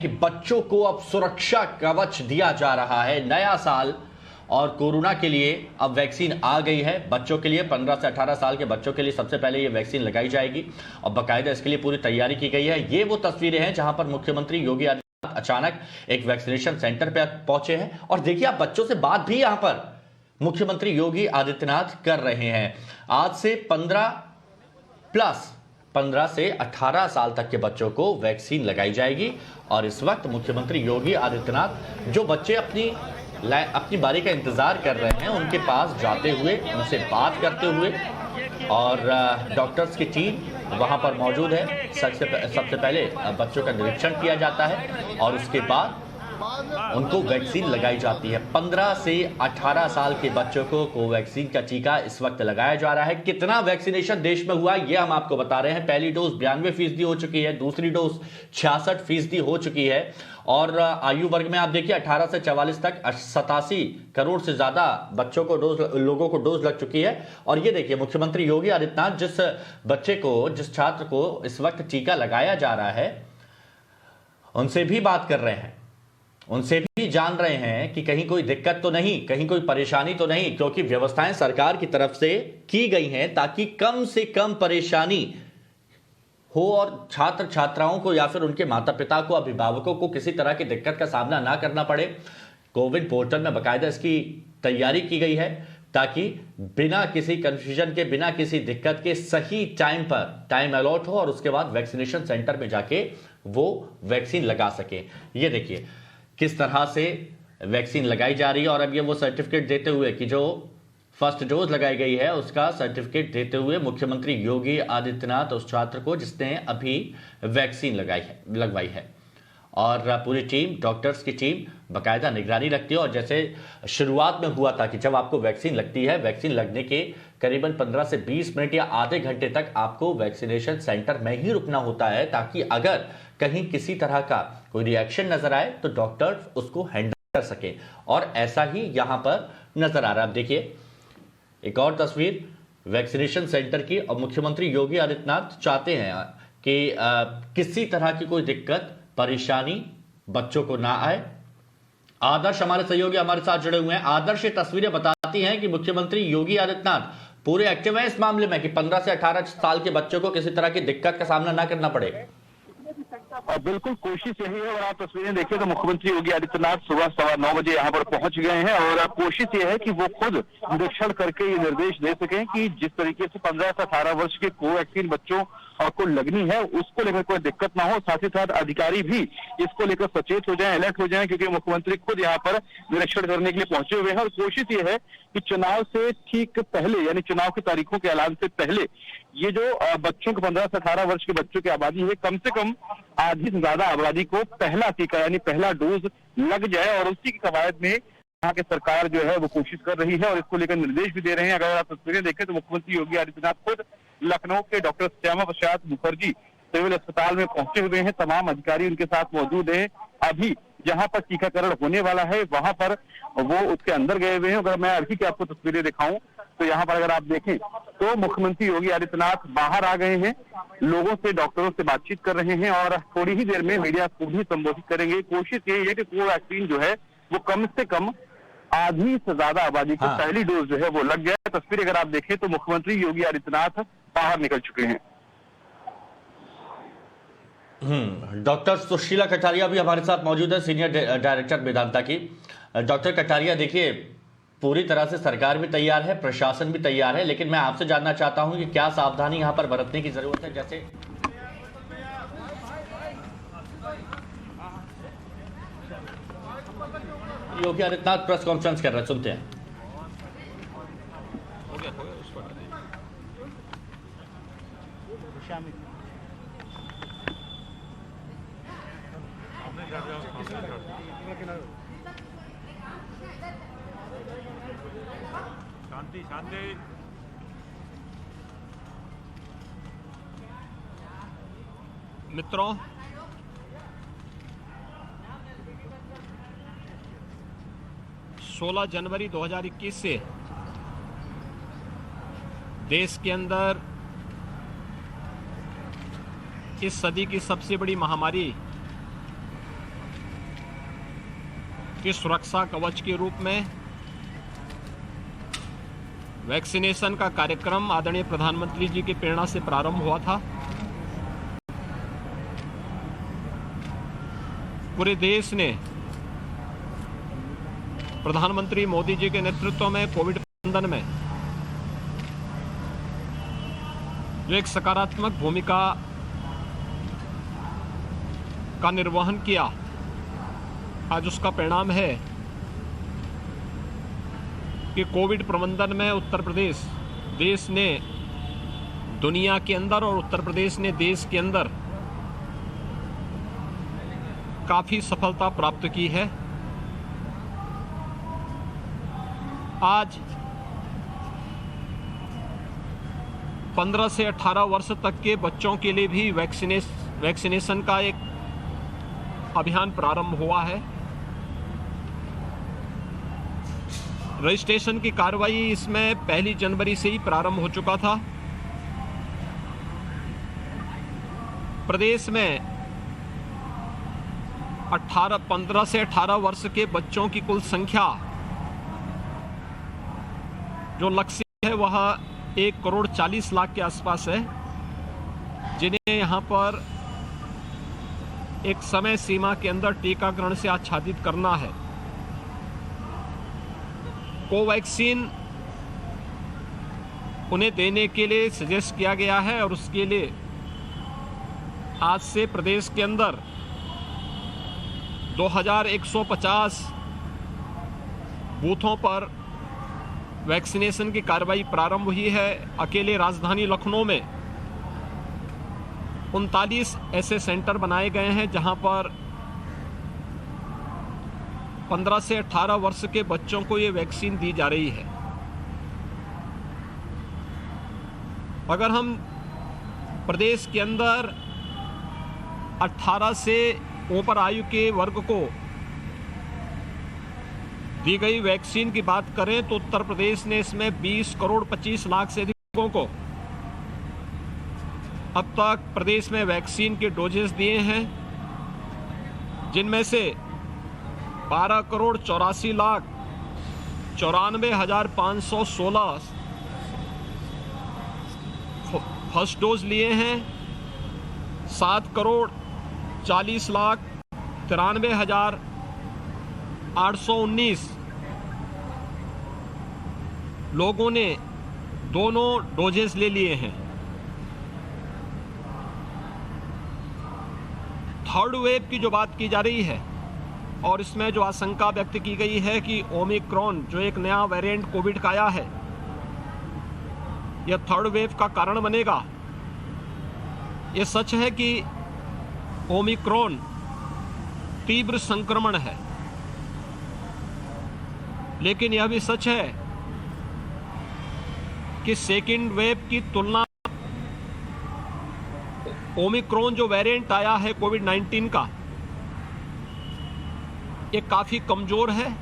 कि बच्चों को अब सुरक्षा कवच दिया जा रहा है। नया साल और कोरोना के लिए अब वैक्सीन आ गई है। बच्चों के लिए 15 से 18 साल के बच्चों के लिए सबसे पहले ये वैक्सीन लगाई जाएगी और बाकायदा इसके लिए पूरी तैयारी की गई है। ये वो तस्वीरें हैं जहां पर मुख्यमंत्री योगी आदित्यनाथ अचानक एक वैक्सीनेशन सेंटर पर पहुंचे हैं और देखिए आप बच्चों से बात भी यहां पर मुख्यमंत्री योगी आदित्यनाथ कर रहे हैं। आज से 15 से 18 साल तक के बच्चों को वैक्सीन लगाई जाएगी और इस वक्त मुख्यमंत्री योगी आदित्यनाथ जो बच्चे अपनी बारी का इंतजार कर रहे हैं उनके पास जाते हुए उनसे बात करते हुए और डॉक्टर्स की टीम वहां पर मौजूद है। सबसे पहले बच्चों का निरीक्षण किया जाता है और उसके बाद उनको वैक्सीन लगाई जाती है। 15 से 18 साल के बच्चों को कोवैक्सीन का टीका इस वक्त लगाया जा रहा है। कितना वैक्सीनेशन देश में हुआ ये हम आपको बता रहे हैं। पहली डोज 92% हो चुकी है, दूसरी डोज 66% हो चुकी है और आयु वर्ग में आप देखिए 18 से 44 तक 87 करोड़ से ज्यादा बच्चों को लोगों को डोज लग चुकी है। और ये देखिए मुख्यमंत्री योगी आदित्यनाथ जिस छात्र को इस वक्त टीका लगाया जा रहा है उनसे भी बात कर रहे हैं, उनसे भी जान रहे हैं कि कहीं कोई दिक्कत तो नहीं, कहीं कोई परेशानी तो नहीं, क्योंकि व्यवस्थाएं सरकार की तरफ से की गई हैं ताकि कम से कम परेशानी हो और छात्र छात्राओं को या फिर उनके माता पिता को, अभिभावकों को किसी तरह की दिक्कत का सामना ना करना पड़े। कोविन पोर्टल में बाकायदा इसकी तैयारी की गई है ताकि बिना किसी कंफ्यूजन के, बिना किसी दिक्कत के सही टाइम पर टाइम अलॉट हो और उसके बाद वैक्सीनेशन सेंटर में जाके वो वैक्सीन लगा सके। ये देखिए किस तरह से वैक्सीन लगाई जा रही है और अब ये वो सर्टिफिकेट देते हुए कि जो फर्स्ट डोज लगाई गई है उसका सर्टिफिकेट देते हुए मुख्यमंत्री योगी आदित्यनाथ उस छात्र को जिसने अभी वैक्सीन लगवाई है और पूरी टीम, डॉक्टर्स की टीम बाकायदा निगरानी रखती है। और जैसे शुरुआत में हुआ था कि जब आपको वैक्सीन लगती है, वैक्सीन लगने के करीबन 15 से 20 मिनट या आधे घंटे तक आपको वैक्सीनेशन सेंटर में ही रुकना होता है ताकि अगर कहीं किसी तरह का कोई रिएक्शन नजर आए तो डॉक्टर उसको हैंडल कर सके और ऐसा ही यहां पर नजर आ रहा है। आप देखिए एक और तस्वीर वैक्सीनेशन सेंटर की और मुख्यमंत्री योगी आदित्यनाथ चाहते हैं कि किसी तरह की कोई दिक्कत परेशानी बच्चों को ना आए। आदर्श हमारे सहयोगी हमारे साथ जुड़े हुए हैं। आदर्श ये तस्वीरें बताती हैं कि मुख्यमंत्री योगी आदित्यनाथ पूरे एक्टिव है इस मामले में कि 15 से 18 साल के बच्चों को किसी तरह की दिक्कत का सामना ना करना पड़े। बिल्कुल कोशिश यही है और आप तस्वीरें देखिए तो मुख्यमंत्री योगी आदित्यनाथ सुबह 9:15 बजे यहाँ पर पहुंच गए हैं और कोशिश ये है कि वो खुद निरीक्षण करके ये निर्देश दे सकें कि जिस तरीके से 15 से 18 वर्ष के कोवैक्सीन बच्चों को लगनी है उसको लेकर कोई दिक्कत ना हो। साथ ही साथ अधिकारी भी इसको लेकर सचेत हो जाएं, अलर्ट हो जाएं, क्योंकि मुख्यमंत्री खुद यहाँ पर निरीक्षण करने के लिए पहुंचे हुए हैं। और कोशिश ये है कि चुनाव से ठीक पहले यानी चुनाव की तारीखों के ऐलान से पहले ये जो बच्चों के 15 से 18 वर्ष के बच्चों की आबादी है कम से कम आधी से ज्यादा आबादी को पहला टीका यानी पहला डोज लग जाए और उसी की कवायद में यहाँ की सरकार जो है वो कोशिश कर रही है और इसको लेकर निर्देश भी दे रहे हैं। अगर आप तस्वीरें देखें तो मुख्यमंत्री योगी आदित्यनाथ खुद लखनऊ के डॉक्टर श्यामा प्रसाद मुखर्जी सिविल अस्पताल में पहुंचे हुए हैं। तमाम अधिकारी उनके साथ मौजूद हैं। अभी जहां पर टीकाकरण होने वाला है वहां पर वो उसके अंदर गए हुए हैं। अगर मैं अभी की आपको तस्वीरें दिखाऊं तो यहाँ पर अगर आप देखें तो मुख्यमंत्री योगी आदित्यनाथ बाहर आ गए हैं, लोगों से, डॉक्टरों से बातचीत कर रहे हैं और थोड़ी ही देर में मीडिया को भी संबोधित करेंगे। कोशिश यही है कि कोवैक्सीन जो है वो कम से कम आधी से ज्यादा आबादी को पहली डोज जो है वो लग जाए। तस्वीर अगर आप देखें तो मुख्यमंत्री योगी आदित्यनाथ बाहर निकल चुके हैं। डॉक्टर सुशीला कटारिया भी हमारे साथ मौजूद है, सीनियर डायरेक्टर वेदांता की। डॉक्टर कटारिया देखिए पूरी तरह से सरकार भी तैयार है, प्रशासन भी तैयार है, लेकिन मैं आपसे जानना चाहता हूं कि क्या सावधानी यहां पर बरतने की जरूरत है। जैसे योगी आदित्यनाथ प्रेस कॉन्फ्रेंस कर रहे हैं, सुनते हैं। शांति शांति। मित्रों, सोलह जनवरी 2021 से देश के अंदर इस सदी की सबसे बड़ी महामारी के सुरक्षा कवच के रूप में वैक्सीनेशन का कार्यक्रम आदरणीय प्रधानमंत्री जी की प्रेरणा से प्रारंभ हुआ था। पूरे देश ने प्रधानमंत्री मोदी जी के नेतृत्व में कोविड प्रबंधन में जो एक सकारात्मक भूमिका का निर्वहन किया, आज उसका परिणाम है कि कोविड प्रबंधन में उत्तर प्रदेश देश ने दुनिया के अंदर और उत्तर प्रदेश ने देश के अंदर काफी सफलता प्राप्त की है। आज 15 से 18 वर्ष तक के बच्चों के लिए भी वैक्सीनेशन का एक अभियान प्रारंभ हुआ है। रजिस्ट्रेशन की कार्रवाई इसमें 1 जनवरी से ही प्रारंभ हो चुका था। प्रदेश में 15 से 18 वर्ष के बच्चों की कुल संख्या जो लक्ष्य है वह 1,40,00,000 के आसपास है, जिन्हें यहाँ पर एक समय सीमा के अंदर टीकाकरण से आच्छादित करना है। कोवैक्सीन उन्हें देने के लिए सजेस्ट किया गया है और उसके लिए आज से प्रदेश के अंदर 2150 बूथों पर वैक्सीनेशन की कार्रवाई प्रारंभ हुई है। अकेले राजधानी लखनऊ में 39 ऐसे सेंटर बनाए गए हैं जहां पर 15 से 18 वर्ष के बच्चों को ये वैक्सीन दी जा रही है। अगर हम प्रदेश के अंदर 18 से ऊपर आयु के वर्ग को दी गई वैक्सीन की बात करें तो उत्तर प्रदेश ने इसमें 20,25,00,000 से अधिक लोगों को अब तक प्रदेश में वैक्सीन के डोजेस दिए हैं, जिनमें से 12,84,94,516 फर्स्ट डोज लिए हैं। 7,40,93,819 लोगों ने दोनों डोजेस ले लिए हैं। थर्ड वेव की जो बात की जा रही है और इसमें जो आशंका व्यक्त की गई है कि ओमिक्रॉन जो एक नया वेरिएंट कोविड का आया है यह थर्ड वेव का कारण बनेगा। यह सच है कि ओमिक्रॉन तीव्र संक्रमण है, लेकिन यह भी सच है कि सेकेंड वेव की तुलना ओमिक्रॉन जो वेरिएंट आया है कोविड-19 का ये काफी कमजोर है।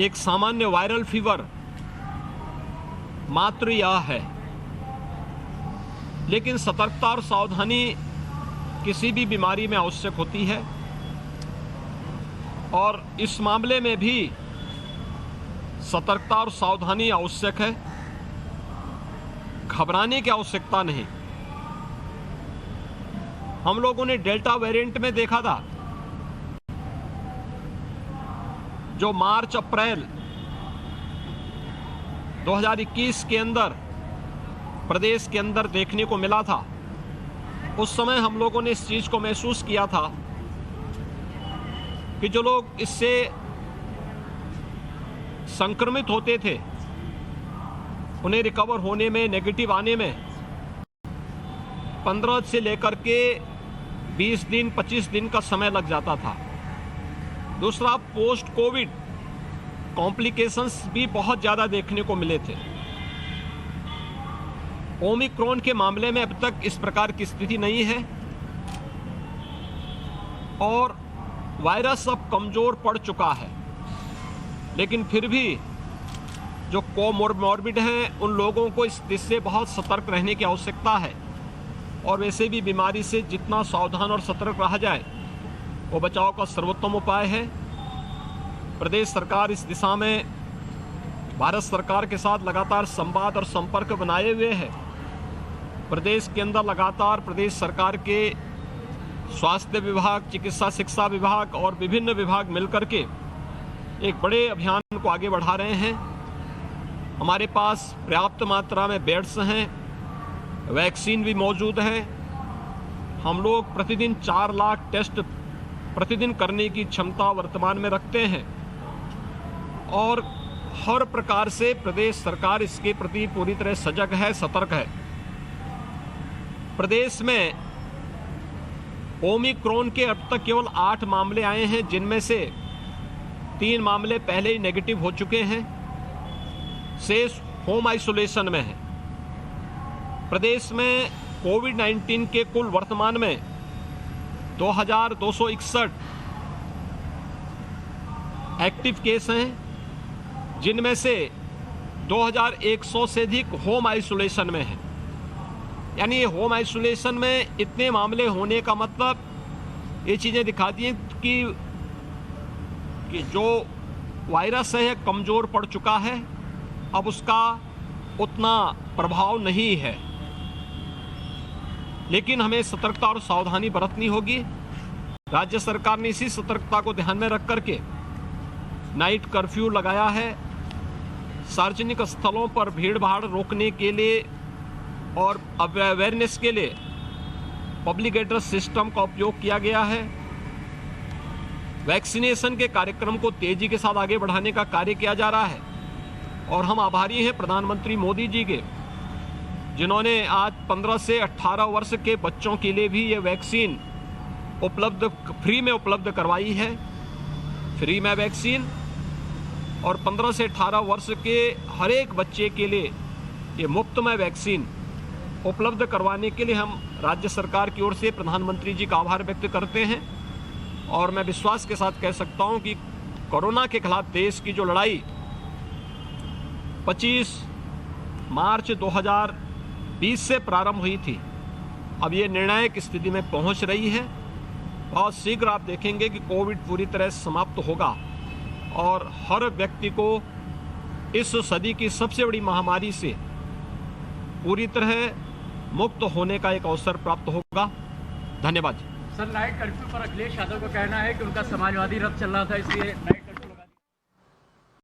एक सामान्य वायरल फीवर मात्र यह है, लेकिन सतर्कता और सावधानी किसी भी बीमारी में आवश्यक होती है और इस मामले में भी सतर्कता और सावधानी आवश्यक है। घबराने की आवश्यकता नहीं। हम लोगों ने डेल्टा वेरिएंट में देखा था जो मार्च अप्रैल 2021 के अंदर प्रदेश के अंदर देखने को मिला था। उस समय हम लोगों ने इस चीज को महसूस किया था कि जो लोग इससे संक्रमित होते थे उन्हें रिकवर होने में, नेगेटिव आने में 15 से लेकर के 20 दिन 25 दिन का समय लग जाता था। दूसरा, पोस्ट कोविड कॉम्प्लिकेशंस भी बहुत ज़्यादा देखने को मिले थे। ओमिक्रॉन के मामले में अब तक इस प्रकार की स्थिति नहीं है और वायरस अब कमज़ोर पड़ चुका है, लेकिन फिर भी जो कोमोर्बिड हैं उन लोगों को इससे बहुत सतर्क रहने की आवश्यकता है और वैसे भी बीमारी से जितना सावधान और सतर्क रहा जाए वो बचाव का सर्वोत्तम उपाय है। प्रदेश सरकार इस दिशा में भारत सरकार के साथ लगातार संवाद और संपर्क बनाए हुए है। प्रदेश के अंदर लगातार प्रदेश सरकार के स्वास्थ्य विभाग, चिकित्सा शिक्षा विभाग और विभिन्न विभाग मिलकर के एक बड़े अभियान को आगे बढ़ा रहे हैं। हमारे पास पर्याप्त मात्रा में बेड्स हैं, वैक्सीन भी मौजूद है। हम लोग प्रतिदिन 4 लाख टेस्ट प्रतिदिन करने की क्षमता वर्तमान में रखते हैं और हर प्रकार से प्रदेश सरकार इसके प्रति पूरी तरह सजग है, सतर्क है। प्रदेश में ओमिक्रॉन के अब तक केवल 8 मामले आए हैं, जिनमें से 3 मामले पहले ही नेगेटिव हो चुके हैं, शेष होम आइसोलेशन में हैं। प्रदेश में कोविड-19 के कुल वर्तमान में 2261 एक्टिव केस हैं, जिनमें से 2100 से अधिक होम आइसोलेशन में हैं। यानी ये होम आइसोलेशन में इतने मामले होने का मतलब ये चीज़ें दिखाती हैं कि जो वायरस है कमज़ोर पड़ चुका है, अब उसका उतना प्रभाव नहीं है। लेकिन हमें सतर्कता और सावधानी बरतनी होगी। राज्य सरकार ने इसी सतर्कता को ध्यान में रख करके नाइट कर्फ्यू लगाया है। सार्वजनिक स्थलों पर भीड़ भाड़ रोकने के लिए और अवेयरनेस के लिए पब्लिक एड्रेस सिस्टम का उपयोग किया गया है। वैक्सीनेशन के कार्यक्रम को तेजी के साथ आगे बढ़ाने का कार्य किया जा रहा है और हम आभारी हैं प्रधानमंत्री मोदी जी के, जिन्होंने आज 15 से 18 वर्ष के बच्चों के लिए भी ये वैक्सीन फ्री में उपलब्ध करवाई है। फ्री में वैक्सीन और 15 से 18 वर्ष के हर एक बच्चे के लिए ये मुफ्त में वैक्सीन उपलब्ध करवाने के लिए हम राज्य सरकार की ओर से प्रधानमंत्री जी का आभार व्यक्त करते हैं। और मैं विश्वास के साथ कह सकता हूं कि कोरोना के खिलाफ देश की जो लड़ाई 25 मार्च 2020 से प्रारंभ हुई थी, अब ये निर्णायक स्थिति में पहुंच रही है। बहुत शीघ्र आप देखेंगे कि कोविड पूरी तरह समाप्त होगा और हर व्यक्ति को इस सदी की सबसे बड़ी महामारी से पूरी तरह मुक्त होने का एक अवसर प्राप्त होगा। धन्यवाद। सर, नाइट कर्फ्यू पर अखिलेश यादव का कहना है कि उनका समाजवादी रथ चल रहा था, इसलिए नाइट